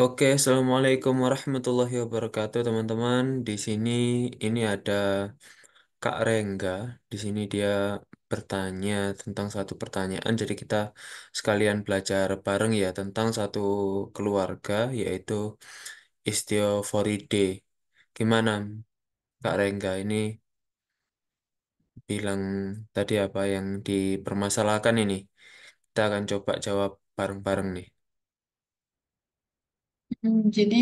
Oke, Assalamualaikum warahmatullahi wabarakatuh, teman-teman. Di sini ini ada Kak Rengga. Di sini dia bertanya tentang satu pertanyaan. Jadi kita sekalian belajar bareng ya tentang satu keluarga, yaitu Istiophoridae. Gimana, Kak Rengga? Ini bilang tadi apa yang dipermasalahkan ini? Kita akan coba jawab bareng-bareng nih. Jadi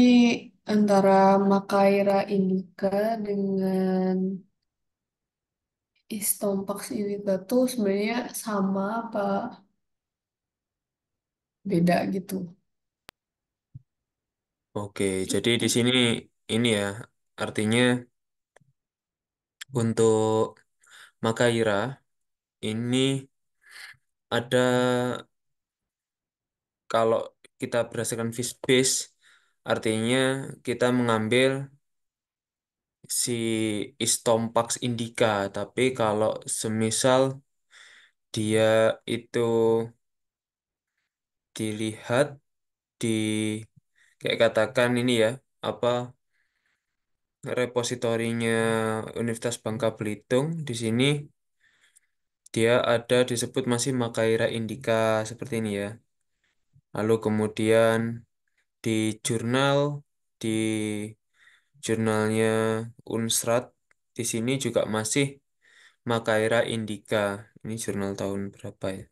antara Makaira indica dengan Istompax indica tuh sebenarnya sama apa beda gitu? Oke, jadi di sini ini ya, artinya untuk Makaira ini ada, kalau kita berdasarkan fish base, artinya kita mengambil si Istompax indica, tapi kalau semisal dia itu dilihat di, kayak katakan ini ya, apa, repositorinya Universitas Bangka Belitung, di sini dia ada disebut masih Makaira indica seperti ini ya. Lalu kemudian di jurnal, di jurnalnya Unstrat, di sini juga masih Makaira indica. Ini jurnal tahun berapa ya?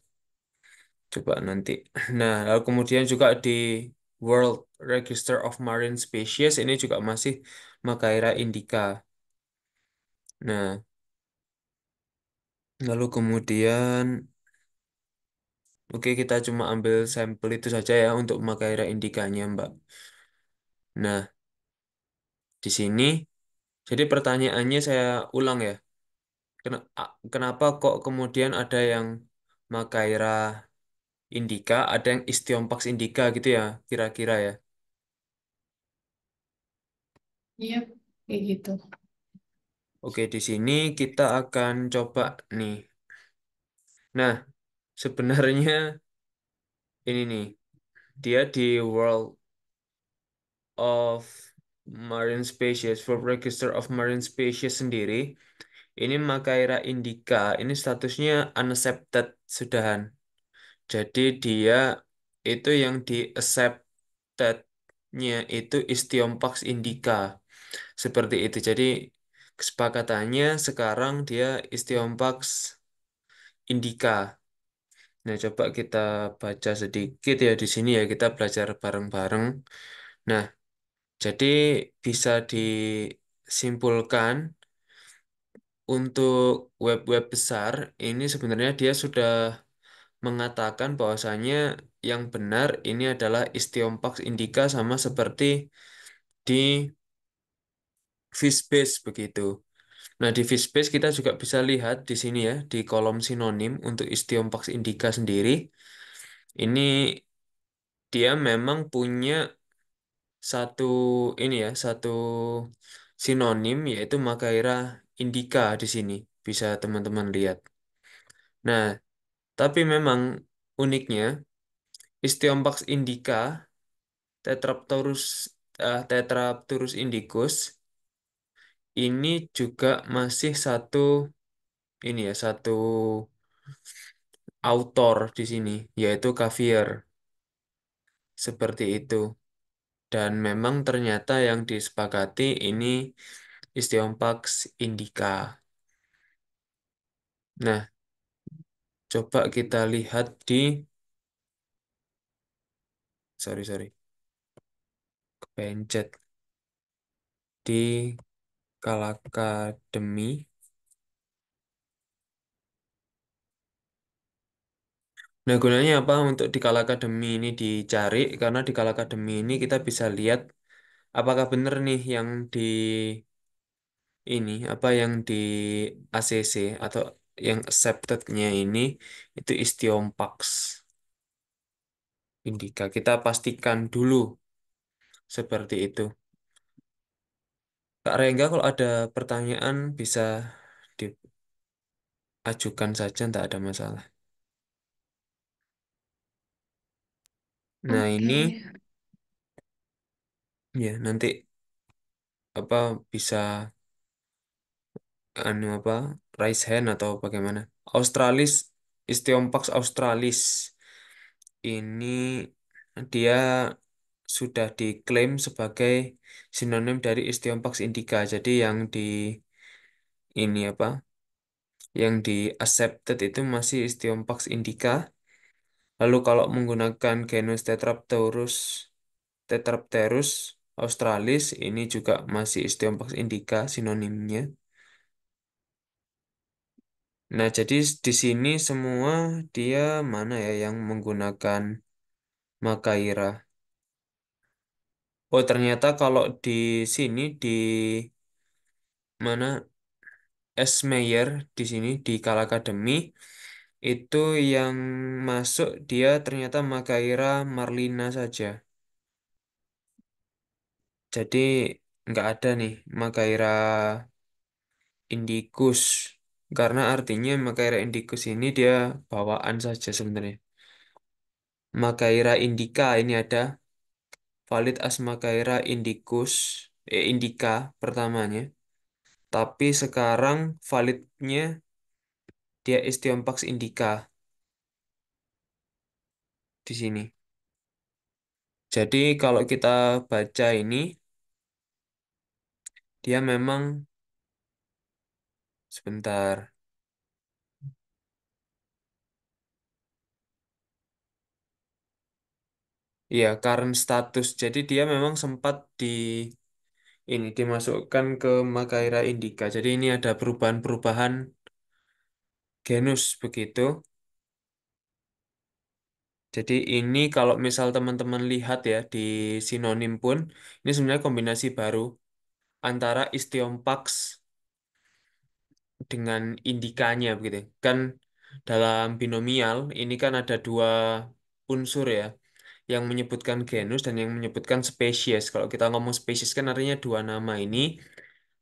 Coba nanti. Nah, lalu kemudian juga di World Register of Marine Species ini juga masih Makaira indica. Nah, lalu kemudian oke, kita cuma ambil sampel itu saja ya untuk Makaira indikanya, Mbak. Nah, di sini jadi pertanyaannya saya ulang ya. Kenapa kok kemudian ada yang Makaira indica, ada yang Istiompax indica gitu ya, kira-kira ya. Iya, kayak gitu. Oke, di sini kita akan coba nih. Nah, sebenarnya ini nih, dia di World of Marine Species, World Register of Marine Species sendiri, ini Makaira indica, ini statusnya unaccepted sudahan. Jadi dia itu yang di accepted-nya itu Istiompax indica. Seperti itu. Jadi kesepakatannya sekarang dia Istiompax indica. Nah, coba kita baca sedikit ya di sini ya, kita belajar bareng-bareng. Nah, jadi bisa disimpulkan untuk web-web besar ini sebenarnya dia sudah mengatakan bahwasanya yang benar ini adalah Istiompax indica, sama seperti di Fishbase begitu. Nah, di Fishbase kita juga bisa lihat di sini ya, di kolom sinonim untuk Istiompax indica sendiri. Ini dia memang punya satu ini ya, satu sinonim yaitu Makaira indica di sini. Bisa teman-teman lihat. Nah, tapi memang uniknya Istiompax indica Tetraptorus Tetraptorus indicus ini juga masih satu ini ya, satu autor di sini yaitu Cavier seperti itu. Dan memang ternyata yang disepakati ini Istiompax indica. Nah, coba kita lihat di, sorry, kepencet di Kalakademi. Nah, gunanya apa untuk di Kalakademi ini dicari? Karena di Kalakademi ini kita bisa lihat apakah benar nih yang di ini, apa yang di ACC atau yang accepted-nya ini itu Istiompax indica. Kita pastikan dulu seperti itu. Kak Rengga, kalau ada pertanyaan bisa diajukan saja, tidak ada masalah. Nah, Oke. ini Ya, nanti apa bisa anu apa raise hand atau bagaimana. Australis Istiompax australis ini dia sudah diklaim sebagai sinonim dari Istiompax indica. Jadi ini apa? Yang di accepted itu masih Istiompax indica. Lalu kalau menggunakan genus Tetrapterus australis ini juga masih Istiompax indica sinonimnya. Nah, jadi di sini semua dia mana ya yang menggunakan Makaira. Oh, ternyata kalau di sini di mana S. Meyer di sini di Kala Academy itu yang masuk dia ternyata Makaira marlina saja. Jadi nggak ada nih Makaira indicus. Karena artinya Makaira indicus ini dia bawaan saja sebenarnya. Makaira indica ini ada valid as Makaira indicus, indica pertamanya. Tapi sekarang validnya dia Istiompax indica di sini. Jadi kalau kita baca ini, dia memang sebentar. Ya, current status. Jadi dia memang sempat ini dimasukkan ke Makaira indica. Jadi ini ada perubahan-perubahan genus begitu. Jadi ini kalau misal teman-teman lihat ya di sinonim pun, ini sebenarnya kombinasi baru antara Istiompax dengan indikanya begitu. Kan dalam binomial ini kan ada dua unsur ya, yang menyebutkan genus dan yang menyebutkan spesies. Kalau kita ngomong spesies kan artinya dua nama ini,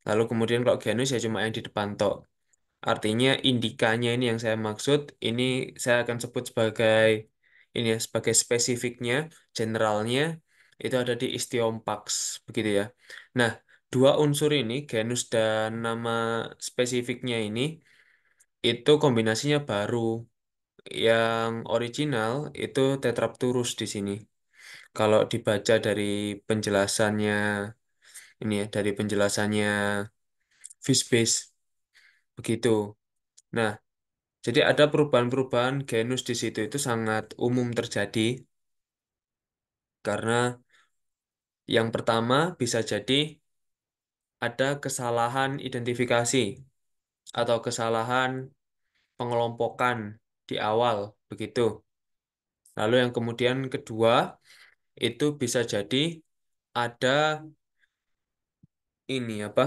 lalu kemudian kalau genus ya cuma yang di depan tok. Artinya indikanya ini yang saya maksud, ini saya akan sebut sebagai ini ya, sebagai spesifiknya, generalnya itu ada di Istiompax, begitu ya. Nah, dua unsur ini, genus dan nama spesifiknya ini, itu kombinasinya baru. Yang original itu Tetrapturus di sini. Kalau dibaca dari penjelasannya ini ya, dari penjelasannya Fishbase begitu. Nah, jadi ada perubahan-perubahan genus di situ itu sangat umum terjadi karena yang pertama bisa jadi ada kesalahan identifikasi atau kesalahan pengelompokan di awal begitu. Lalu yang kemudian kedua itu bisa jadi ada ini apa?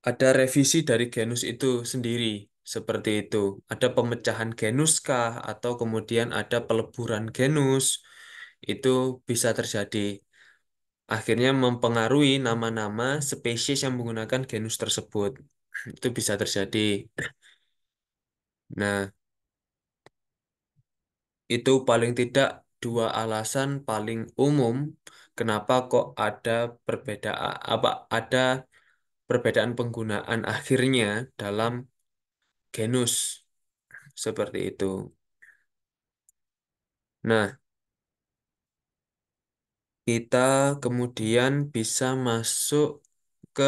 Ada revisi dari genus itu sendiri seperti itu. Ada pemecahan genus kah atau kemudian ada peleburan genus itu bisa terjadi. Akhirnya mempengaruhi nama-nama spesies yang menggunakan genus tersebut. Itu bisa terjadi. Nah, itu paling tidak dua alasan paling umum kenapa kok ada perbedaan apa ada perbedaan penggunaan akhirnya dalam genus seperti itu. Nah, kita kemudian bisa masuk ke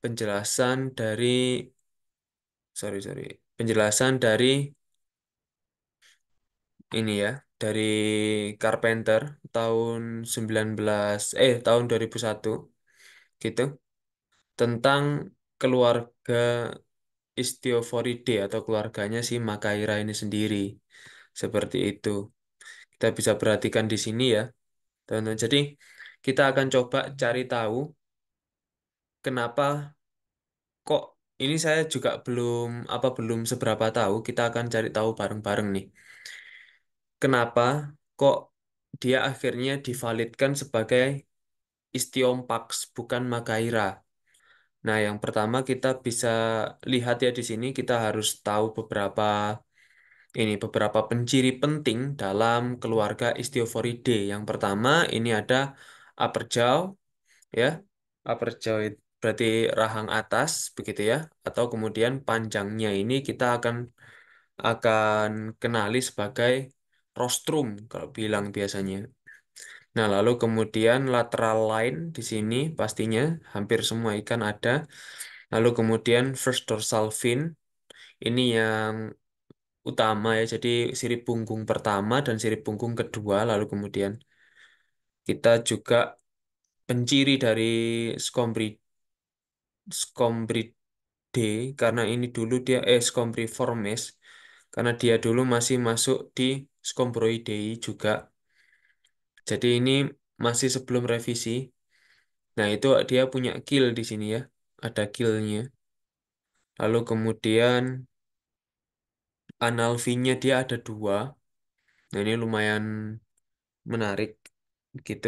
penjelasan dari penjelasan dari ini ya, dari Carpenter tahun tahun 2001 gitu tentang keluarga Istiophoridae atau keluarganya si Makaira ini sendiri. Seperti itu. Kita bisa perhatikan di sini ya, teman-teman. Jadi, kita akan coba cari tahu kenapa kok ini saya juga belum seberapa tahu. Kita akan cari tahu bareng-bareng nih. Kenapa kok dia akhirnya divalidkan sebagai Istiompax bukan Makaira. Nah, yang pertama kita bisa lihat ya di sini kita harus tahu beberapa ini beberapa penciri penting dalam keluarga Istiophoridae. Yang pertama ini ada upper jaw, ya. Upper jaw berarti rahang atas begitu ya. Atau kemudian panjangnya ini kita akan kenali sebagai rostrum kalau bilang biasanya. Nah, lalu kemudian lateral line di sini pastinya hampir semua ikan ada. Lalu kemudian first dorsal fin ini yang utama ya. Jadi sirip punggung pertama dan sirip punggung kedua. Lalu kemudian kita juga penciri dari Scombridge karena ini dulu dia Scombriformes karena dia dulu masih masuk di Scombroideae juga. Jadi ini masih sebelum revisi. Nah, itu dia punya kill di sini ya. Ada killnya. Lalu kemudian anal fin-nya dia ada dua. Nah, ini lumayan menarik gitu.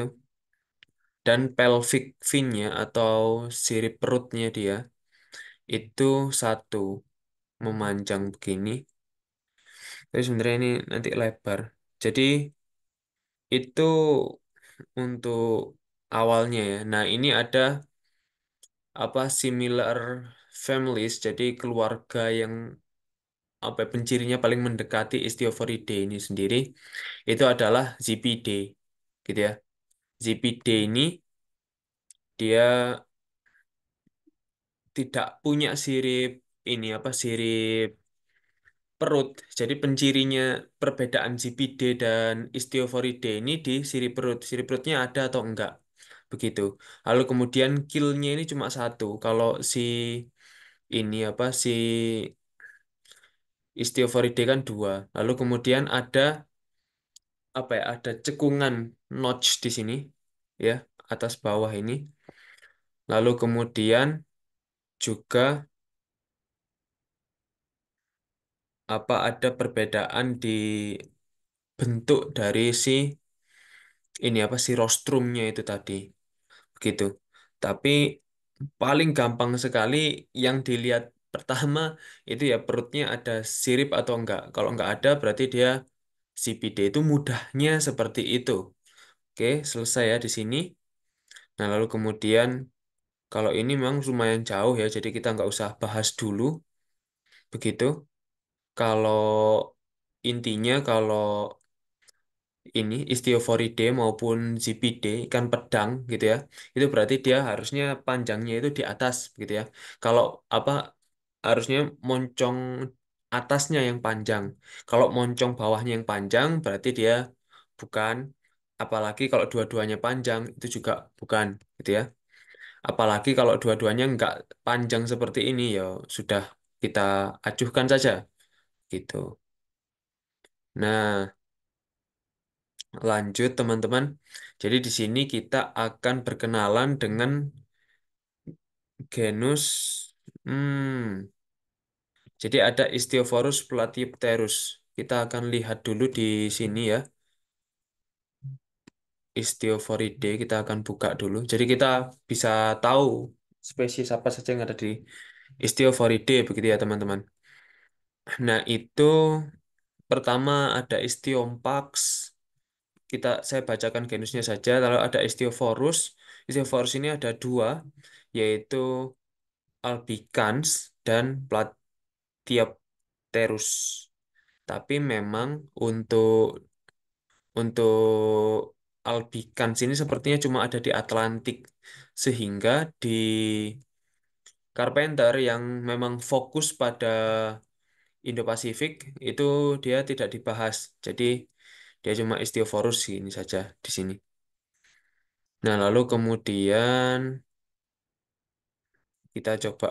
Dan pelvic fin-nya atau sirip perutnya dia itu satu memanjang begini. Tapi sebenarnya ini nanti lebar. Jadi itu untuk awalnya ya. Nah, ini ada apa similar families. Jadi keluarga yang apa pencirinya paling mendekati Istiophoridae ini sendiri itu adalah Zippidae gitu ya. Zippidae ini dia tidak punya sirip ini apa sirip perut. Jadi pencirinya perbedaan Zippidae dan Istiophoridae ini di sirip perut. Sirip perutnya ada atau enggak. Begitu. Lalu kemudian killnya ini cuma satu. Kalau si ini apa si Istiophoridae kan dua. Lalu kemudian ada apa ya? Ada cekungan notch di sini ya, atas bawah ini. Lalu kemudian juga apa ada perbedaan di bentuk dari si ini apa si rostrumnya itu tadi. Begitu. Tapi paling gampang sekali yang dilihat pertama itu ya perutnya ada sirip atau enggak. Kalau enggak ada berarti dia CPD itu mudahnya seperti itu. Oke, selesai ya di sini. Nah, lalu kemudian kalau ini memang lumayan jauh ya, jadi kita nggak usah bahas dulu. Begitu. Kalau intinya kalau ini Istiophoridae maupun Zippidae ikan pedang gitu ya itu berarti dia harusnya panjangnya itu di atas gitu ya kalau apa harusnya moncong atasnya yang panjang kalau moncong bawahnya yang panjang berarti dia bukan apalagi kalau dua-duanya panjang itu juga bukan gitu ya apalagi kalau dua-duanya nggak panjang seperti ini ya sudah kita acuhkan saja gitu nah lanjut teman-teman. Jadi di sini kita akan berkenalan dengan genus. Hmm, jadi ada Istiophorus platypterus. Kita akan lihat dulu di sini ya. Istiophoridae kita akan buka dulu. Jadi kita bisa tahu spesies apa saja yang ada di Istiophoridae begitu ya teman-teman. Nah itu pertama ada Istiompax. Saya bacakan genusnya saja. Lalu ada Istiophorus. Istiophorus ini ada dua, yaitu albicans dan platypterus. Tapi memang untuk albicans ini sepertinya cuma ada di Atlantik, sehingga di Carpenter yang memang fokus pada Indo-Pasifik itu dia tidak dibahas. Jadi dia cuma Istiophorus ini saja di sini. Nah, lalu kemudian kita coba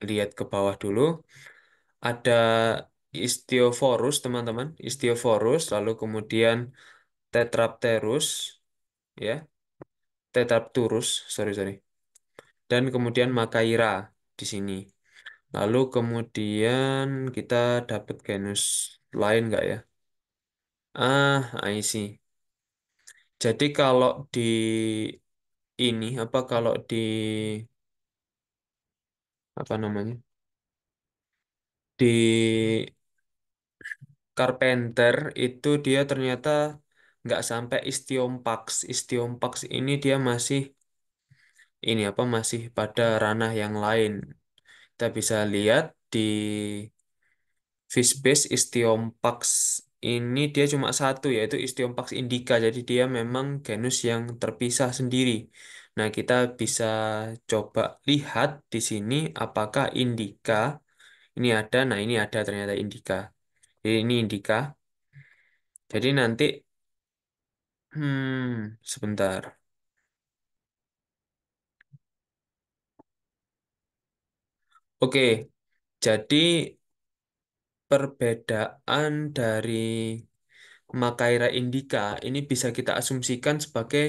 lihat ke bawah dulu. Ada Istiophorus, teman-teman. Istiophorus, lalu kemudian Tetrapterus, ya. Tetrapturus, sorry, sorry. Dan kemudian Makaira di sini. Lalu kemudian kita dapat genus lain nggak ya? Ah, I see. Jadi kalau di ini, apa kalau di, apa namanya? Di Carpenter itu dia ternyata nggak sampai Istiompax. Istiompax ini dia masih ini apa masih pada ranah yang lain. Kita bisa lihat di Fishbase Istiompax ini dia cuma satu yaitu Istiompax indica. Jadi dia memang genus yang terpisah sendiri. Nah, kita bisa coba lihat di sini apakah indica ini ada. Nah, ini ada ternyata indica. Jadi ini indica. Jadi nanti sebentar. Oke, jadi perbedaan dari Makaira indica ini bisa kita asumsikan sebagai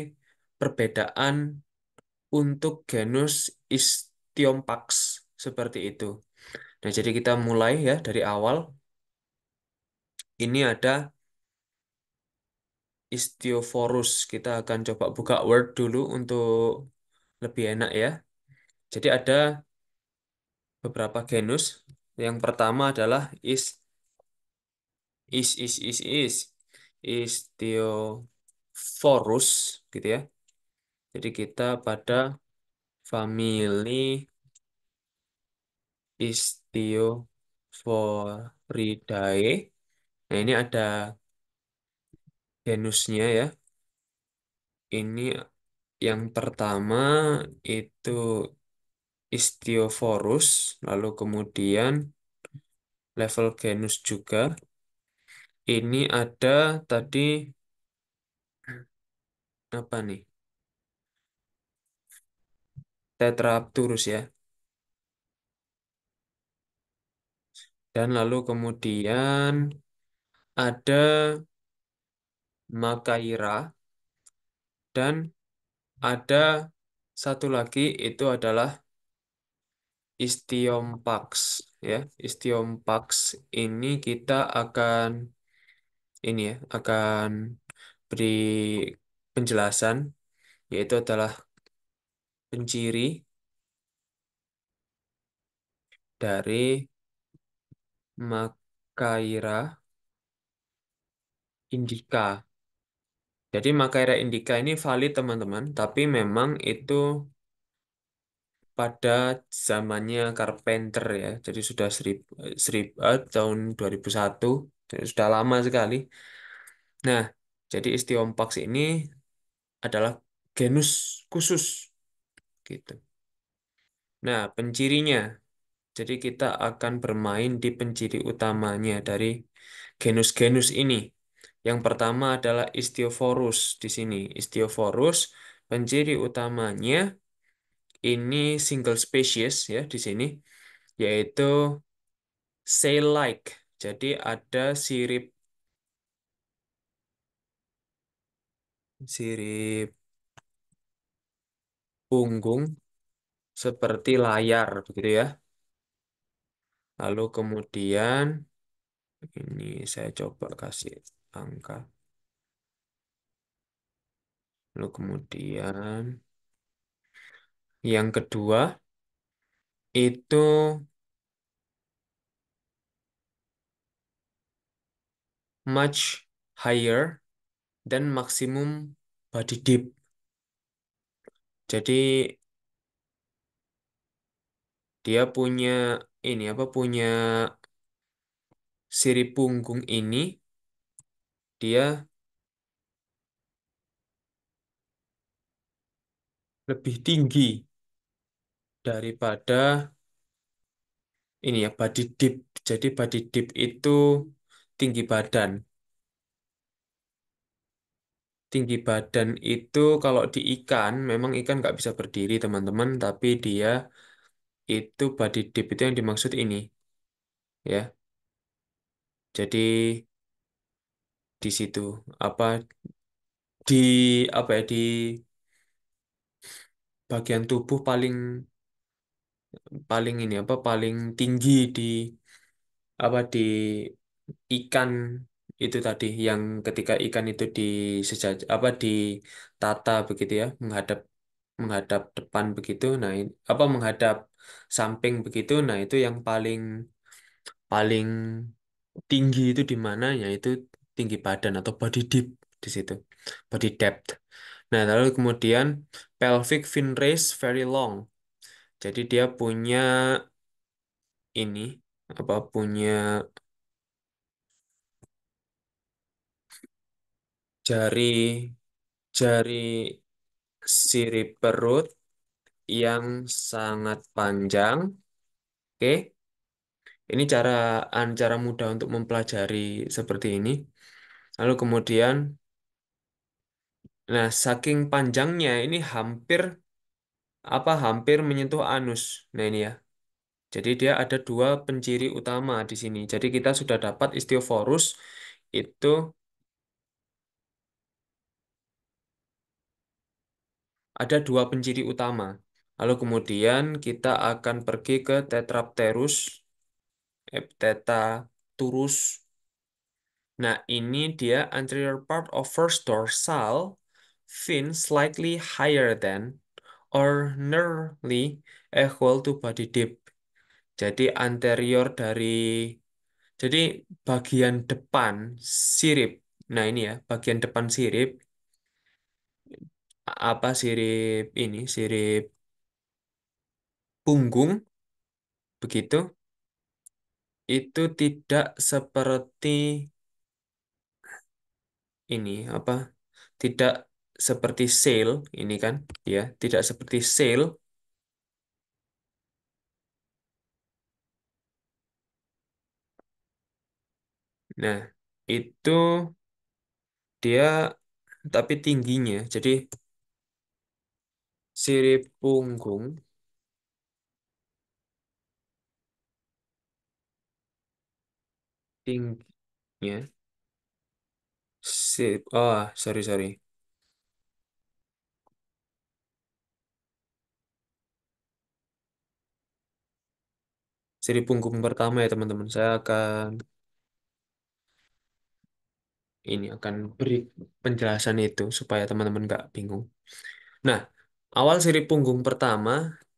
perbedaan untuk genus Istiompax seperti itu. Nah, jadi kita mulai ya dari awal. Ini ada Istiophorus. Kita akan coba buka Word dulu untuk lebih enak ya. Jadi ada beberapa genus. Yang pertama adalah is Istiophorus gitu ya. Jadi kita pada famili Istiophoridae. Nah, ini ada genusnya ya. Ini yang pertama itu Istiophorus, lalu kemudian level genus juga. Ini ada tadi apa nih? Tetrapturus ya. Dan lalu kemudian ada Makaira dan ada satu lagi itu adalah Istiompax ya. Istiompax ini kita akan ini ya, akan beri penjelasan yaitu adalah penciri dari Makaira indica. Jadi Makaira indica ini valid teman-teman, tapi memang itu pada zamannya Carpenter ya. Jadi sudah tahun 2001, jadi sudah lama sekali. Nah, jadi Istiompax ini adalah genus khusus gitu. Nah, pencirinya. Jadi kita akan bermain di penciri utamanya dari genus-genus ini. Yang pertama adalah Istiophorus di sini. Istiophorus penciri utamanya ini single species ya di sini yaitu sail-like. Jadi ada sirip punggung seperti layar begitu ya. Lalu kemudian ini saya coba kasih angka. Lalu kemudian yang kedua itu much higher dan maksimum body depth. Jadi dia punya ini apa punya sirip punggung ini dia lebih tinggi daripada ini ya body depth. Jadi body depth itu tinggi badan. Tinggi badan itu kalau di ikan memang ikan nggak bisa berdiri teman-teman, tapi dia itu body depth itu yang dimaksud ini ya. Jadi di situ apa di apa ya di bagian tubuh paling paling ini apa paling tinggi di apa di ikan itu tadi yang ketika ikan itu apa ditata begitu ya menghadap menghadap depan begitu nah apa menghadap samping begitu nah itu yang paling paling tinggi itu di mana, yaitu tinggi badan atau body deep di situ, body depth. Nah, lalu kemudian pelvic fin raise very long. Jadi dia punya ini apa punya jari jari sirip perut yang sangat panjang. Oke, ini cara mudah untuk mempelajari seperti ini. Lalu kemudian, nah saking panjangnya ini hampir menyentuh anus. Nah ini ya. Jadi dia ada dua penciri utama di sini. Jadi kita sudah dapat Istiophorus itu ada dua penciri utama. Lalu kemudian kita akan pergi ke Tetrapterus, Turus. Nah, ini dia anterior part of first dorsal fin slightly higher than or nearly equal to body dip. Jadi jadi bagian depan sirip. Nah, ini ya, bagian depan sirip sirip punggung begitu. Itu tidak seperti ini tidak seperti sail ini kan ya, tidak seperti sail. Nah, itu dia tapi tingginya. Jadi sirip punggung tingginya sorry sorry. Sirip punggung pertama ya teman-teman. Saya akan beri penjelasan itu supaya teman-teman nggak bingung. Nah, awal sirip punggung pertama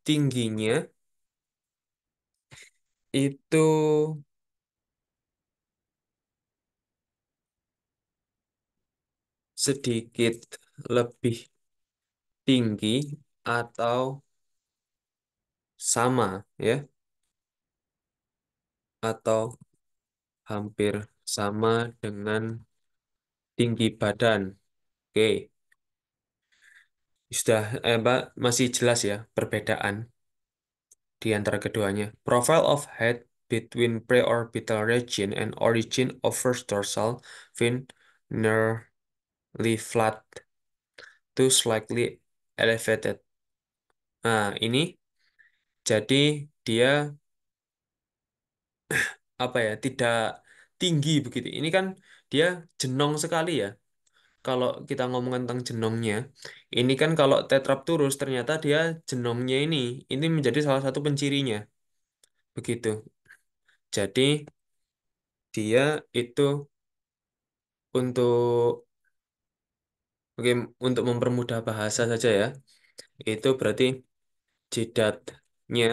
tingginya itu sedikit lebih tinggi atau sama ya, atau hampir sama dengan tinggi badan. Oke, sudah masih jelas ya perbedaan di antara keduanya. Profile of head between preorbital region and origin of first dorsal fin nearly flat to slightly elevated. Nah, ini jadi dia tidak tinggi begitu. Ini kan dia jenong sekali ya. Kalau kita ngomong tentang jenongnya, ini kan kalau Tetrapturus ternyata dia jenongnya ini menjadi salah satu pencirinya. Begitu. Jadi dia itu untuk oke, untuk mempermudah bahasa saja ya. Itu berarti jidatnya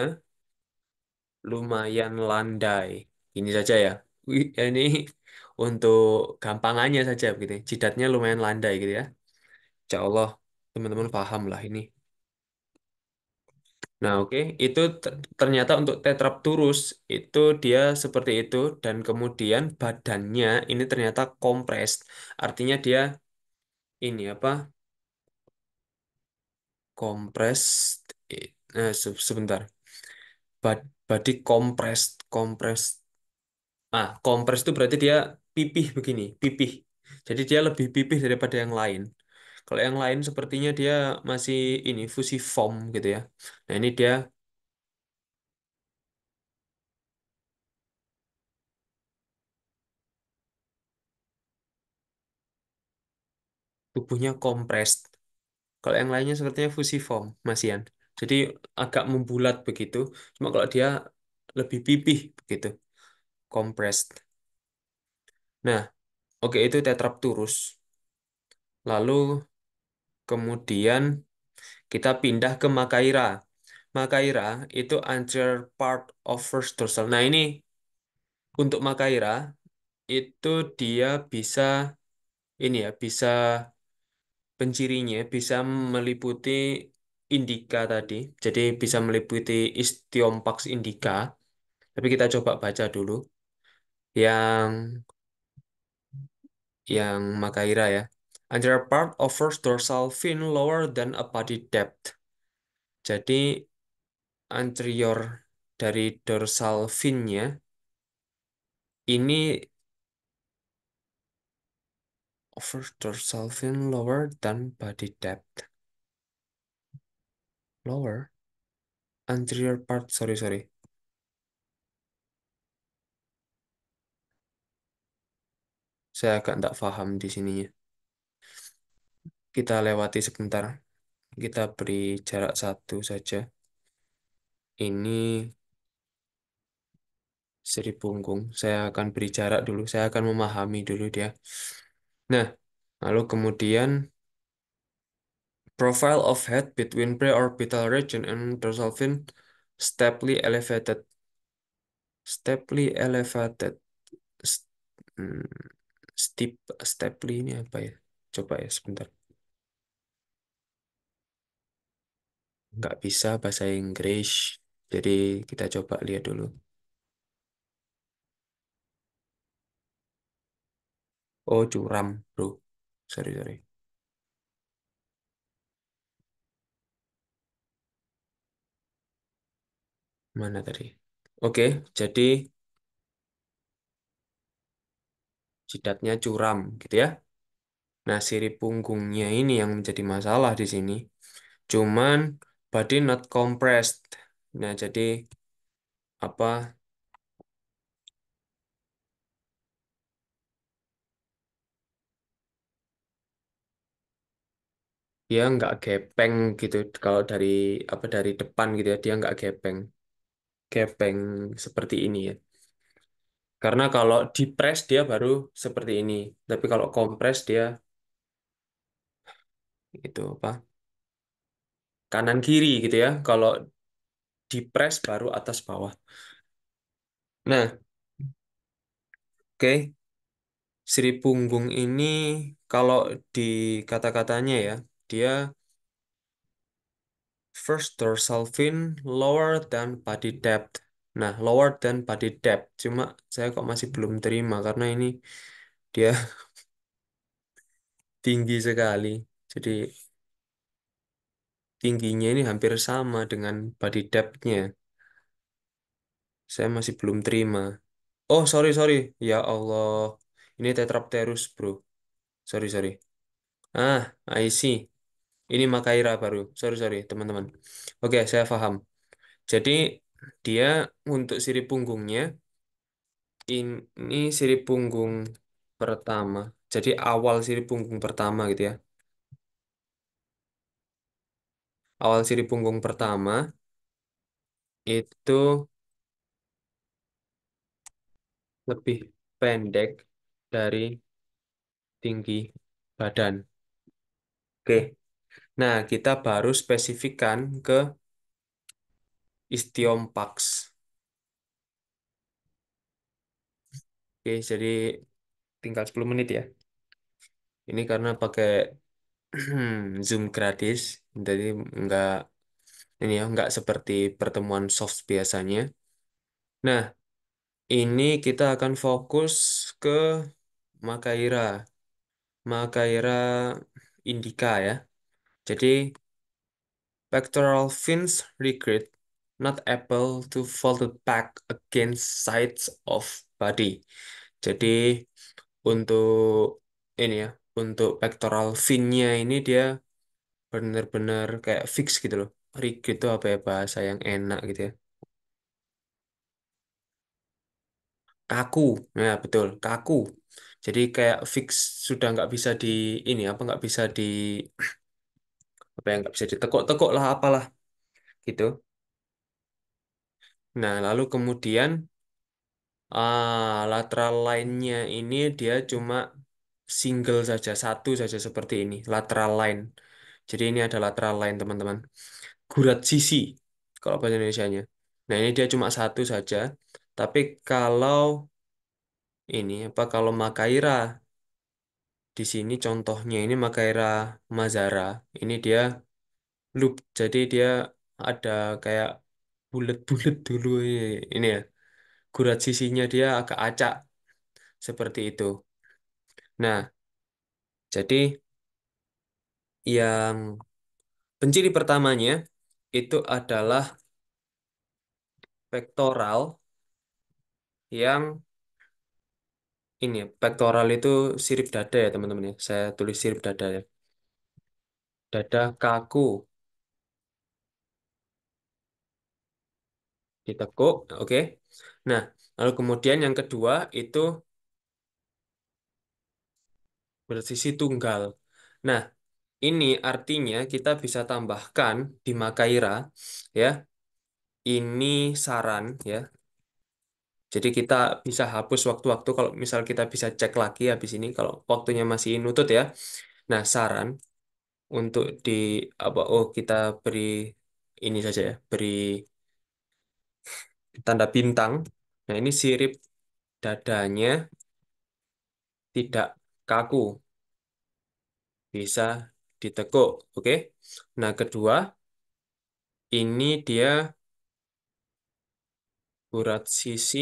lumayan landai. Ini saja ya. Ini untuk gampangannya saja begitu. Jidatnya lumayan landai gitu ya. Insya Allah teman-teman paham lah ini. Nah, oke, itu ternyata untuk Tetrapturus itu dia seperti itu dan kemudian badannya ini ternyata kompres. Artinya dia ini Kompres. Sebentar. Body kompres. Kompres itu berarti dia pipih begini, pipih. Jadi dia lebih pipih daripada yang lain. Kalau yang lain sepertinya dia masih ini fusiform gitu ya. Nah, ini dia tubuhnya kompres. Kalau yang lainnya sepertinya fusiform, Masian. Jadi agak membulat begitu. Cuma kalau dia lebih pipih begitu, compressed. Nah, oke itu Tetrapturus. Lalu kemudian kita pindah ke Makaira. Makaira itu anterior part of first dorsal. Nah, ini untuk Makaira. itu dia bisa ini ya, bisa pencirinya bisa meliputi indika tadi. Jadi bisa meliputi Istiompax indica. Tapi kita coba baca dulu yang Makaira ya. Anterior part offers dorsal fin lower than a body depth. Jadi anterior dari dorsal finnya ini offers dorsal fin lower than body depth. Lower anterior part, sorry sorry. Saya agak tidak paham di sininya. Kita lewati sebentar. Kita beri jarak satu saja. Ini seri punggung. Saya akan beri jarak dulu. Saya akan memahami dulu dia. Nah, lalu kemudian profile of head between preorbital region and dorsal fin steeply elevated. Steeply elevated. S- hmm, Steep, steeply ini apa ya? Coba ya sebentar. Nggak bisa bahasa Inggris. Jadi kita coba lihat dulu. Oh, curam, bro. Sorry, sorry. Mana tadi? Oke, jadi jidatnya curam gitu ya. Nah, sirip punggungnya ini yang menjadi masalah di sini. Cuman body not compressed. Nah, jadi apa? Dia nggak gepeng gitu. Kalau dari apa dari depan gitu ya, dia nggak gepeng. Gepeng seperti ini ya. Karena kalau di press dia baru seperti ini. Tapi kalau kompres dia itu apa? Kanan kiri gitu ya. Kalau di press baru atas bawah. Nah, oke. Sri Punggung ini kalau di kata-katanya ya, dia first dorsal fin lower than body depth. Nah, lower than body depth. Cuma saya kok masih belum terima karena ini dia tinggi sekali. Jadi tingginya ini hampir sama dengan body depth-nya. Saya masih belum terima. Oh, sorry, sorry. Ya Allah. Ini Tetrapterus, bro. Sorry, sorry. Ah, I see. Ini Makaira baru. Sorry, sorry, teman-teman. Oke, saya paham. Jadi dia untuk sirip punggungnya ini sirip punggung pertama. Jadi awal sirip punggung pertama gitu ya. Awal sirip punggung pertama itu lebih pendek dari tinggi badan. Oke. Nah, kita baru spesifikkan ke Istiompax. Oke, jadi tinggal 10 menit ya. Ini karena pakai Zoom gratis, jadi nggak ini ya nggak seperti pertemuan soft biasanya. Nah, ini kita akan fokus ke Makaira, Makaira indica ya. Jadi pectoral fins recurrent, not able to fold back against sides of body. Jadi untuk ini ya, untuk pectoral fin-nya ini dia benar-benar kayak fix gitu loh. Rigid itu apa ya bahasa yang enak gitu ya. Kaku, ya betul, kaku. Jadi kayak fix sudah nggak bisa di ini apa nggak bisa di apa yang nggak bisa ditekuk-tekuk lah apalah gitu. Nah lalu kemudian lateral line-nya ini dia cuma single saja satu saja seperti ini lateral line. Jadi ini ada lateral line teman-teman. Gurat sisi kalau bahasa Indonesianya. Nah ini dia cuma satu saja. Tapi kalau ini apa kalau Makaira di sini contohnya ini Makaira Mazara ini dia loop jadi dia ada kayak bulat-bulat dulu ini ya gurat sisinya dia agak acak seperti itu. Nah, jadi yang penciri pertamanya itu adalah pektoral yang ini ya, pektoral itu sirip dada ya teman-teman ya. Saya tulis sirip dada ya. Dada kaku ditekuk, oke. Nah, lalu kemudian yang kedua itu bersisi tunggal. Nah, ini artinya kita bisa tambahkan di Makaira ya. Ini saran ya. Jadi kita bisa hapus waktu-waktu kalau misal kita bisa cek lagi habis ini kalau waktunya masih nutut ya. Nah, saran untuk di apa oh kita beri ini saja ya, beri tanda bintang. Nah, ini sirip dadanya tidak kaku, bisa ditekuk, oke? Nah, kedua, ini dia urat sisi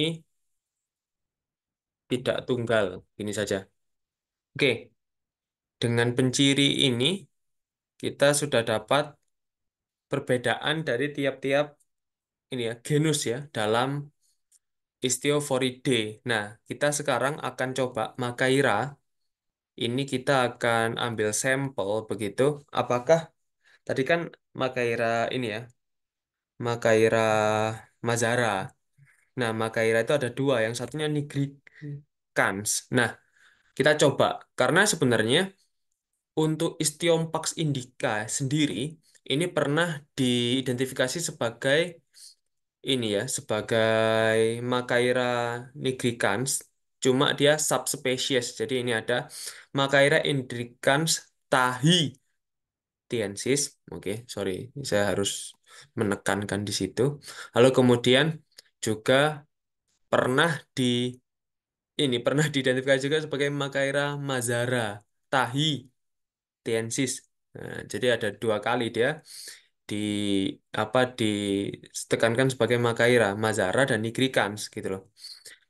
tidak tunggal, ini saja. Oke, dengan penciri ini kita sudah dapat perbedaan dari tiap-tiap ini ya genus ya dalam Istiophoridae. Nah, kita sekarang akan coba Makaira. Ini kita akan ambil sampel begitu. Apakah tadi kan Makaira ini ya, Makaira Mazara. Nah, Makaira itu ada dua. Yang satunya nigricans. Nah, kita coba karena sebenarnya untuk Istiompax indica sendiri ini pernah diidentifikasi sebagai ini ya sebagai Makaira nigricans cuma dia subspesies jadi ini ada Makaira nigricans tahitiensis oke sorry saya harus menekankan di situ lalu kemudian juga pernah di ini pernah diidentifikasi juga sebagai Makaira mazara tahitiensis. Nah, jadi ada dua kali dia di apa ditekankan sebagai Makaira, Mazara dan Nigricans gitu loh.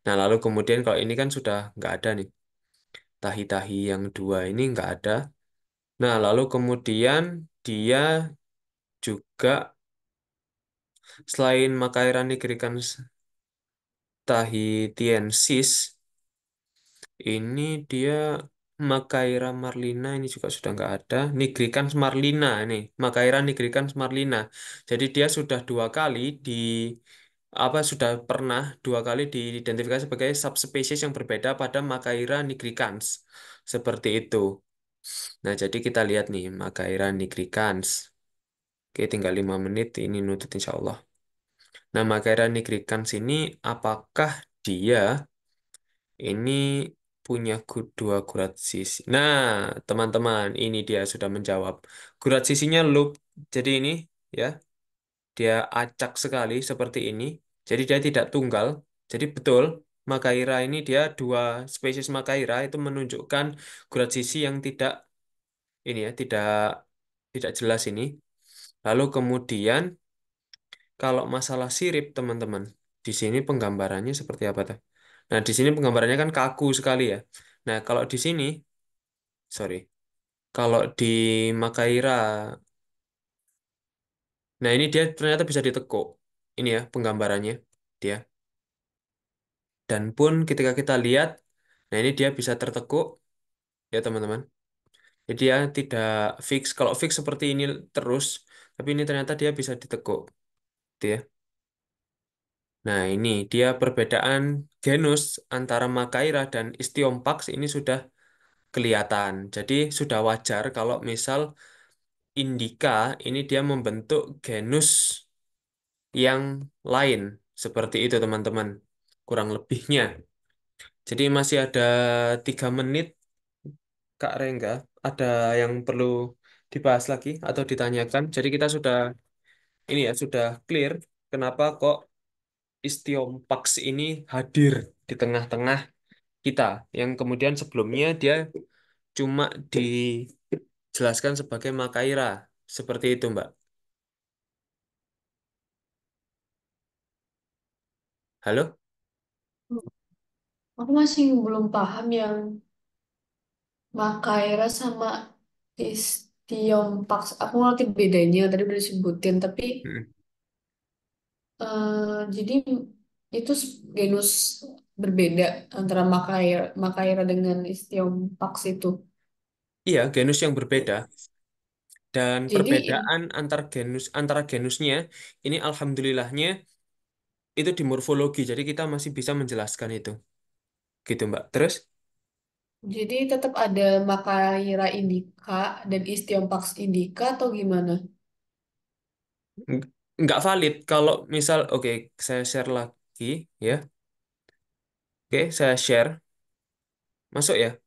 Nah lalu kemudian kalau ini kan sudah nggak ada nih tahi-tahi yang dua ini nggak ada. Nah lalu kemudian dia juga selain Makaira nigricans tahitiensis ini dia Makaira marlina ini juga sudah nggak ada. Nigricans marlina ini Makaira nigricans marlina. Jadi dia sudah dua kali di apa sudah pernah dua kali diidentifikasi sebagai subspesies yang berbeda pada Makaira nigricans. Seperti itu. Nah, jadi kita lihat nih Makaira nigricans. Oke, tinggal 5 menit ini nutut insya Allah. Nah, Makaira nigricans ini apakah dia ini punya dua gurat sisi. Nah, teman-teman, ini dia sudah menjawab. Gurat sisinya loop. Jadi ini ya, dia acak sekali seperti ini. Jadi dia tidak tunggal. Jadi betul, Makaira ini dia dua spesies Makaira itu menunjukkan gurat sisi yang tidak ini ya, tidak jelas ini. Lalu kemudian kalau masalah sirip, teman-teman, di sini penggambarannya seperti apa tuh? Nah, di sini penggambarannya kan kaku sekali ya. Nah, kalau di sini, sorry, kalau di Makaira, nah ini dia ternyata bisa ditekuk. Ini ya penggambarannya dia. Dan pun ketika kita lihat, nah ini dia bisa tertekuk ya teman-teman. Jadi dia tidak fix. Kalau fix seperti ini terus, tapi ini ternyata dia bisa ditekuk, gitu ya. Nah ini dia perbedaan genus antara Makaira dan Istiompax ini sudah kelihatan. Jadi sudah wajar kalau misal Indica ini dia membentuk genus yang lain. Seperti itu teman-teman. Kurang lebihnya. Jadi masih ada 3 menit, Kak Rengga. Ada yang perlu dibahas lagi atau ditanyakan. Jadi kita sudah ini ya sudah clear kenapa kok Istiompax ini hadir di tengah-tengah kita, yang kemudian sebelumnya dia cuma dijelaskan sebagai Makaira. Seperti itu, Mbak. Halo? Aku masih belum paham yang Makaira sama Istiompak. Aku ngerti bedanya, tadi udah disebutin. Tapi Mm. jadi itu genus berbeda antara Makaira dengan Istiompak itu. Iya, genus yang berbeda. Dan Jadi perbedaan antara genusnya ini alhamdulillahnya itu di morfologi. Jadi kita masih bisa menjelaskan itu. Gitu, Mbak. Terus jadi tetap ada Makaira indica dan Istiompak indica atau gimana? ng- nggak valid kalau misal oke, saya share lagi ya. Oke, saya share. Masuk ya?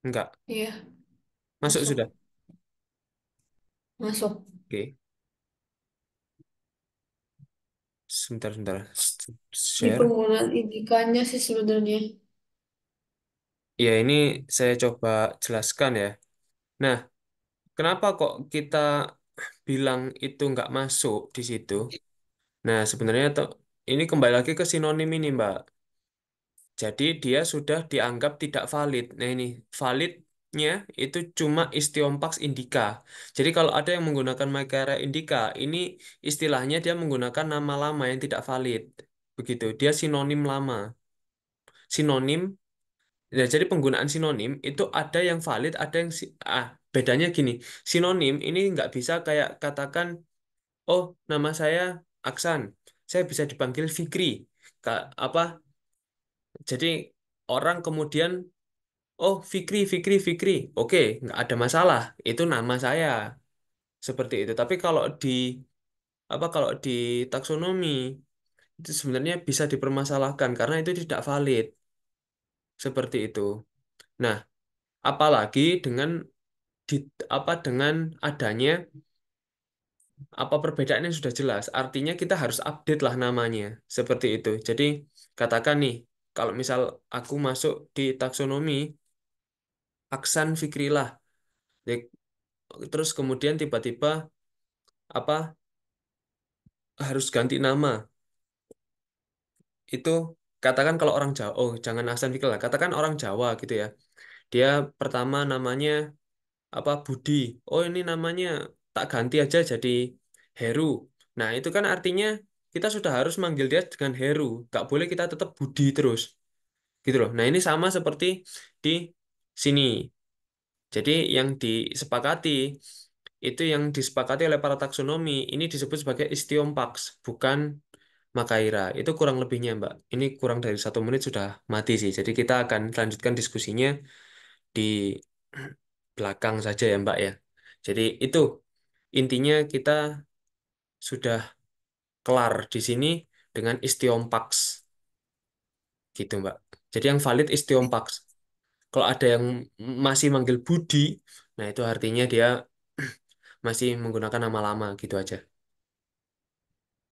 Enggak. Iya, Masuk masuk. sudah. Masuk. Oke. Sebentar, sebentar. Di Share. penggunaan indikanya sih sebenarnya. Ya, ini saya coba jelaskan ya. Nah, kenapa kok kita bilang itu nggak masuk di situ? Nah, sebenarnya ini kembali lagi ke sinonim ini, Mbak. Jadi dia sudah dianggap tidak valid. Nah, ini validnya itu cuma Istiompax indica. Jadi kalau ada yang menggunakan Macaria indica, ini istilahnya dia menggunakan nama lama yang tidak valid. Begitu. Dia sinonim lama. Sinonim. Ya, jadi penggunaan sinonim itu ada yang valid, ada yang bedanya gini. Sinonim ini nggak bisa kayak katakan, oh nama saya Aksan, saya bisa dipanggil Fikri. Apa? Jadi orang kemudian, oh Fikri, Fikri, Fikri, oke nggak ada masalah, itu nama saya seperti itu. Tapi kalau di taksonomi itu sebenarnya bisa dipermasalahkan karena itu tidak valid seperti itu. Nah, apalagi di, dengan adanya perbedaan yang sudah jelas. Artinya kita harus update lah namanya seperti itu. Jadi katakan nih, kalau misal aku masuk di taksonomi Aksan Fikrilah, Dek- terus kemudian tiba-tiba apa harus ganti nama. Itu katakan kalau orang Jawa, oh jangan Aksan Fikrilah, katakan orang Jawa gitu ya. Dia pertama namanya Budi. Oh ini namanya tak ganti aja jadi Heru. Nah itu kan artinya kita sudah harus manggil dia dengan Heru. Gak boleh kita tetap Budi terus. Gitu loh. Nah ini sama seperti di sini. Jadi yang disepakati itu yang disepakati oleh para taksonomi ini disebut sebagai istiompaks, bukan Makaira. Itu kurang lebihnya, Mbak. Ini kurang dari 1 menit sudah mati sih. Jadi kita akan lanjutkan diskusinya di belakang saja ya, Mbak ya. Jadi itu intinya kita sudah kelar di sini dengan istiompaks gitu, Mbak. Jadi yang valid istiompaks. Kalau ada yang masih manggil Budi, nah itu artinya dia masih menggunakan nama lama gitu aja.